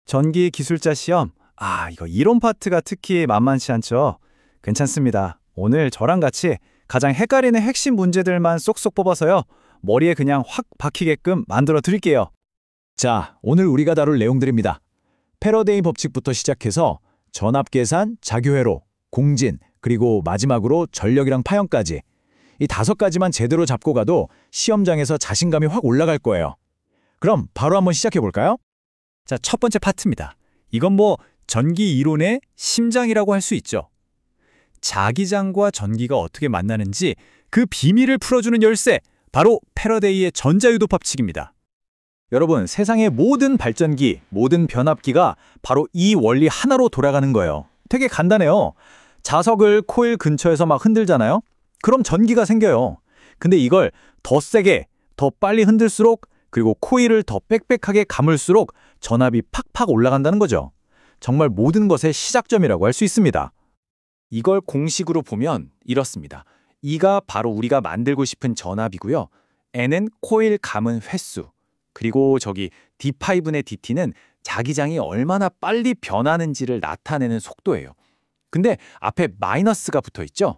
전기 기술자 시험. 이거 이론 파트가 특히 만만치 않죠. 괜찮습니다. 오늘 저랑 같이 가장 헷갈리는 핵심 문제들만 쏙쏙 뽑아서요. 머리에 그냥 확 박히게끔 만들어 드릴게요. 자, 오늘 우리가 다룰 내용들입니다. 패러데이 법칙부터 시작해서 전압계산, 자교회로, 공진, 그리고 마지막으로 전력이랑 파형까지. 이 5가지만 제대로 잡고 가도 시험장에서 자신감이 확 올라갈 거예요. 그럼 바로 한번 시작해 볼까요? 자, 첫 번째 파트입니다. 이건 전기 이론의 심장이라고 할 수 있죠. 자기장과 전기가 어떻게 만나는지 그 비밀을 풀어주는 열쇠, 바로 패러데이의 전자유도 법칙입니다. 여러분, 세상의 모든 발전기, 모든 변압기가 바로 이 원리 하나로 돌아가는 거예요. 되게 간단해요. 자석을 코일 근처에서 막 흔들잖아요? 그럼 전기가 생겨요. 근데 이걸 더 세게, 더 빨리 흔들수록, 그리고 코일을 더 빽빽하게 감을수록 전압이 팍팍 올라간다는 거죠. 정말 모든 것의 시작점이라고 할 수 있습니다. 이걸 공식으로 보면 이렇습니다. E가 바로 우리가 만들고 싶은 전압이고요. N은 코일 감은 횟수, 그리고 저기 D5의 DT는 자기장이 얼마나 빨리 변하는지를 나타내는 속도예요. 근데 앞에 마이너스가 붙어 있죠?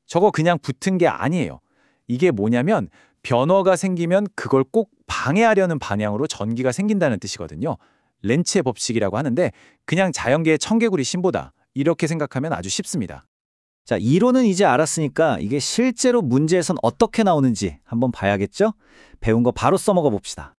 저거 그냥 붙은 게 아니에요. 이게 뭐냐면 변화가 생기면 그걸 꼭 방해하려는 방향으로 전기가 생긴다는 뜻이거든요. 렌츠의 법칙이라고 하는데 그냥 자연계의 청개구리 신보다, 이렇게 생각하면 아주 쉽습니다. 자, 이론은 이제 알았으니까 이게 실제로 문제에선 어떻게 나오는지 한번 봐야겠죠? 배운 거 바로 써먹어 봅시다.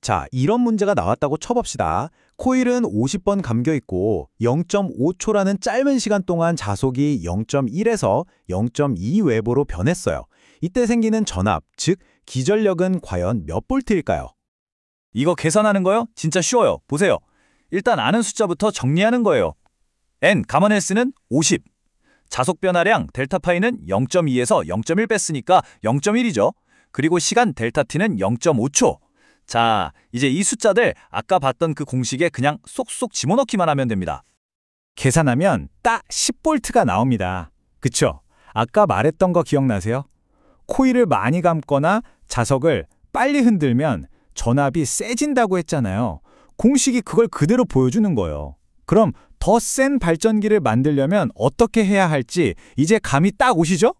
자, 이런 문제가 나왔다고 쳐봅시다. 코일은 50번 감겨있고 0.5초라는 짧은 시간 동안 자속이 0.1에서 0.2 웨버로 변했어요. 이때 생기는 전압, 즉 기전력은 과연 몇 볼트일까요? 이거 계산하는 거요? 진짜 쉬워요. 보세요. 일단 아는 숫자부터 정리하는 거예요. N, 가만 S는 50. 자속 변화량 델타 파이는 0.2에서 0.1 뺐으니까 0.1이죠. 그리고 시간 델타 T는 0.5초. 자, 이제 이 숫자들 아까 봤던 그 공식에 그냥 쏙쏙 집어넣기만 하면 됩니다. 계산하면 딱 10볼트가 나옵니다. 그쵸? 아까 말했던 거 기억나세요? 코일을 많이 감거나 자석을 빨리 흔들면 전압이 세진다고 했잖아요. 공식이 그걸 그대로 보여주는 거예요. 그럼 더 센 발전기를 만들려면 어떻게 해야 할지 이제 감이 딱 오시죠?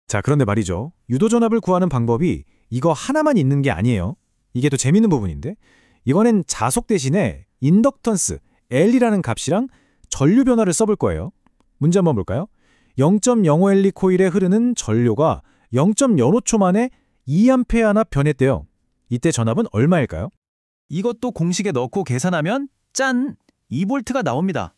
자, 그런데 말이죠. 유도전압을 구하는 방법이 이거 하나만 있는 게 아니에요. 이게 더 재밌는 부분인데, 이번엔 자속 대신에 인덕턴스, L이라는 값이랑 전류 변화를 써볼 거예요. 문제 한번 볼까요? 0.05L 코일에 흐르는 전류가 0.05초 만에 2A나 변했대요. 이때 전압은 얼마일까요? 이것도 공식에 넣고 계산하면 짠! 2볼트가 나옵니다.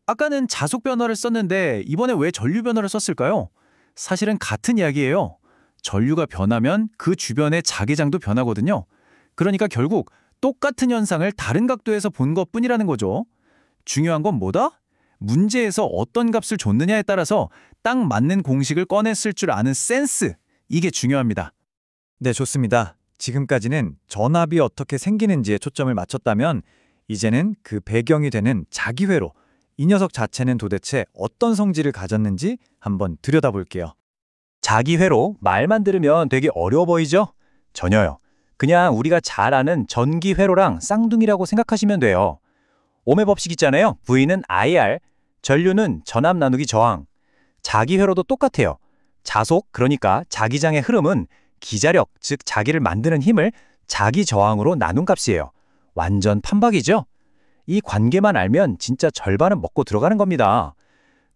아까는 자속 변화를 썼는데 이번에 왜 전류 변화를 썼을까요? 사실은 같은 이야기예요. 전류가 변하면 그 주변의 자기장도 변하거든요. 그러니까 결국 똑같은 현상을 다른 각도에서 본 것뿐이라는 거죠. 중요한 건 뭐다? 문제에서 어떤 값을 줬느냐에 따라서 딱 맞는 공식을 꺼냈을 줄 아는 센스, 이게 중요합니다. 네, 좋습니다. 지금까지는 전압이 어떻게 생기는지에 초점을 맞췄다면 이제는 그 배경이 되는 자기회로, 이 녀석 자체는 도대체 어떤 성질을 가졌는지 한번 들여다볼게요. 자기회로 말만 들으면 되게 어려워 보이죠? 전혀요. 그냥 우리가 잘 아는 전기회로랑 쌍둥이라고 생각하시면 돼요. ohm의 법칙 있잖아요. V는 IR, 전류는 전압 나누기 저항. 자기회로도 똑같아요. 자속, 그러니까 자기장의 흐름은 기자력, 즉 자기를 만드는 힘을 자기 저항으로 나눈 값이에요. 완전 판박이죠? 이 관계만 알면 진짜 절반은 먹고 들어가는 겁니다.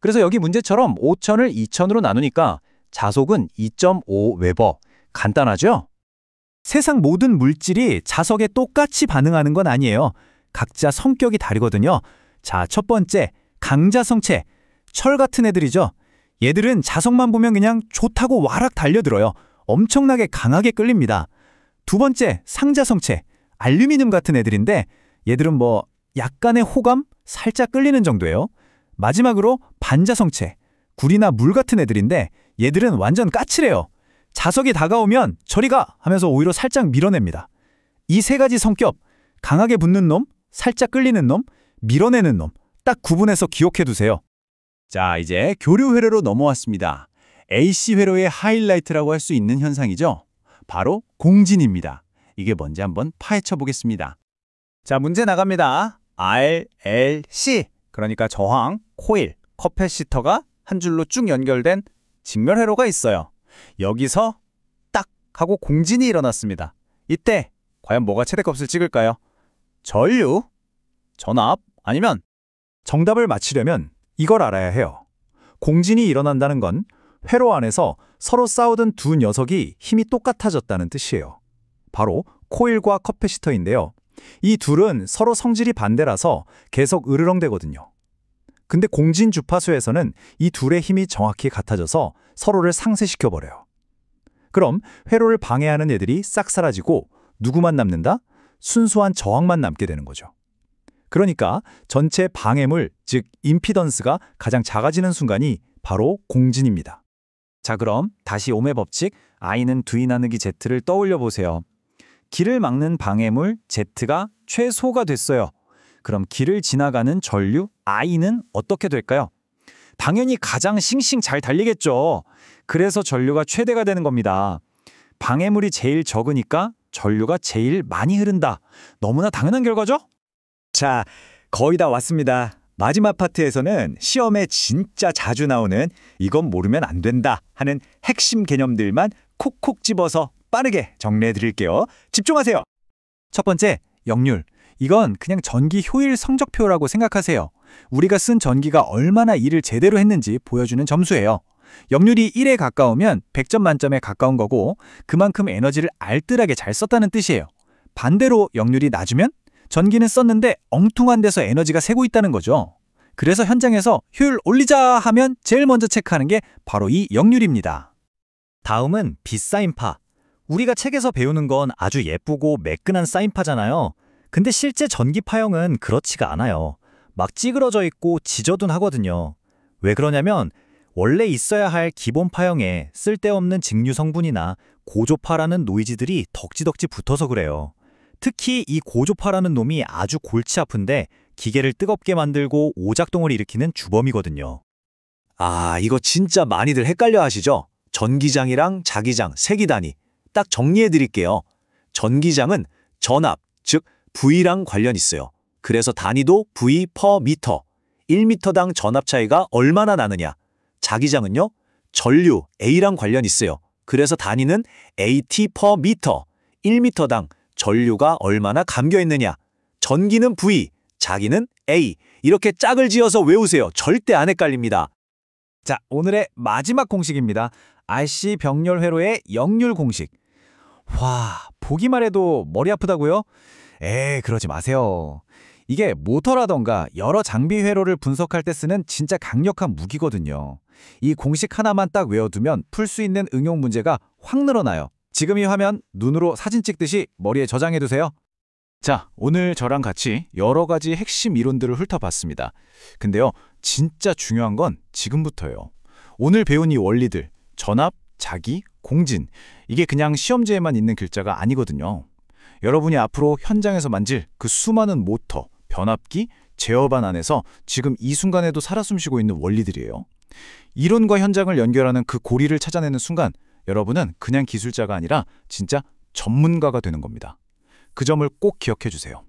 그래서 여기 문제처럼 5000을 2000으로 나누니까 자속은 2.5 웨버. 간단하죠? 세상 모든 물질이 자석에 똑같이 반응하는 건 아니에요. 각자 성격이 다르거든요. 자, 첫 번째, 강자성체. 철 같은 애들이죠. 얘들은 자석만 보면 그냥 좋다고 와락 달려들어요. 엄청나게 강하게 끌립니다. 두 번째, 상자성체. 알루미늄 같은 애들인데 얘들은 약간의 호감? 살짝 끌리는 정도예요. 마지막으로 반자성체. 구리나 물 같은 애들인데 얘들은 완전 까칠해요. 자석이 다가오면 저리 가! 하면서 오히려 살짝 밀어냅니다. 이 3가지 성격, 강하게 붙는 놈, 살짝 끌리는 놈, 밀어내는 놈, 딱 구분해서 기억해두세요. 자, 이제 교류 회로로 넘어왔습니다. AC 회로의 하이라이트라고 할 수 있는 현상이죠. 바로 공진입니다. 이게 뭔지 한번 파헤쳐 보겠습니다. 자, 문제 나갑니다. RLC, 그러니까 저항, 코일, 커패시터가 한 줄로 쭉 연결된 직렬 회로가 있어요. 여기서 딱 하고 공진이 일어났습니다. 이때 과연 뭐가 최대값을 찍을까요? 전류, 전압, 아니면 정답을 맞히려면 이걸 알아야 해요. 공진이 일어난다는 건 회로 안에서 서로 싸우던 두 녀석이 힘이 똑같아졌다는 뜻이에요. 바로 코일과 커패시터인데요. 이 둘은 서로 성질이 반대라서 계속 으르렁대거든요. 근데 공진 주파수에서는 이 둘의 힘이 정확히 같아져서 서로를 상쇄시켜버려요. 그럼 회로를 방해하는 애들이 싹 사라지고 누구만 남는다? 순수한 저항만 남게 되는 거죠. 그러니까 전체 방해물, 즉 임피던스가 가장 작아지는 순간이 바로 공진입니다. 자, 그럼 다시 옴의 법칙 I는 V 나누기 Z를 떠올려 보세요. 길을 막는 방해물 Z가 최소가 됐어요. 그럼 길을 지나가는 전류 I는 어떻게 될까요? 당연히 가장 싱싱 잘 달리겠죠. 그래서 전류가 최대가 되는 겁니다. 방해물이 제일 적으니까 전류가 제일 많이 흐른다. 너무나 당연한 결과죠? 자, 거의 다 왔습니다. 마지막 파트에서는 시험에 진짜 자주 나오는 이건 모르면 안 된다 하는 핵심 개념들만 콕콕 집어서 빠르게 정리해 드릴게요. 집중하세요. 첫 번째, 역률. 이건 그냥 전기 효율 성적표라고 생각하세요. 우리가 쓴 전기가 얼마나 일을 제대로 했는지 보여주는 점수예요. 역률이 1에 가까우면 100점 만점에 가까운 거고 그만큼 에너지를 알뜰하게 잘 썼다는 뜻이에요. 반대로 역률이 낮으면 전기는 썼는데 엉뚱한 데서 에너지가 새고 있다는 거죠. 그래서 현장에서 효율 올리자 하면 제일 먼저 체크하는 게 바로 이 역률입니다. 다음은 빗사인파. 우리가 책에서 배우는 건 아주 예쁘고 매끈한 사인파잖아요. 근데 실제 전기 파형은 그렇지가 않아요. 막 찌그러져 있고 지저분하거든요. 왜 그러냐면 원래 있어야 할 기본 파형에 쓸데없는 직류 성분이나 고조파라는 노이즈들이 덕지덕지 붙어서 그래요. 특히 이 고조파라는 놈이 아주 골치 아픈데 기계를 뜨겁게 만들고 오작동을 일으키는 주범이거든요. 아, 이거 진짜 많이들 헷갈려 하시죠? 전기장이랑 자기장, 세기단위. 딱 정리해 드릴게요. 전기장은 전압, 즉 V랑 관련 있어요. 그래서 단위도 V per 미터. 1미터당 전압 차이가 얼마나 나느냐. 자기장은요, 전류 A랑 관련 있어요. 그래서 단위는 AT per 미터. 1미터당 전류가 얼마나 감겨 있느냐. 전기는 V, 자기는 A. 이렇게 짝을 지어서 외우세요. 절대 안 헷갈립니다. 자, 오늘의 마지막 공식입니다. RC 병렬 회로의 역률 공식. 와, 보기만 해도 머리 아프다고요? 그러지 마세요. 이게 모터라던가 여러 장비 회로를 분석할 때 쓰는 진짜 강력한 무기거든요. 이 공식 하나만 딱 외워두면 풀 수 있는 응용 문제가 확 늘어나요. 지금 이 화면 눈으로 사진 찍듯이 머리에 저장해두세요. 자, 오늘 저랑 같이 여러 가지 핵심 이론들을 훑어봤습니다. 근데요, 진짜 중요한 건 지금부터예요. 오늘 배운 이 원리들, 전압, 자기, 공진, 이게 그냥 시험지에만 있는 글자가 아니거든요. 여러분이 앞으로 현장에서 만질 그 수많은 모터, 변압기, 제어반 안에서 지금 이 순간에도 살아 숨쉬고 있는 원리들이에요. 이론과 현장을 연결하는 그 고리를 찾아내는 순간 여러분은 그냥 기술자가 아니라 진짜 전문가가 되는 겁니다. 그 점을 꼭 기억해 주세요.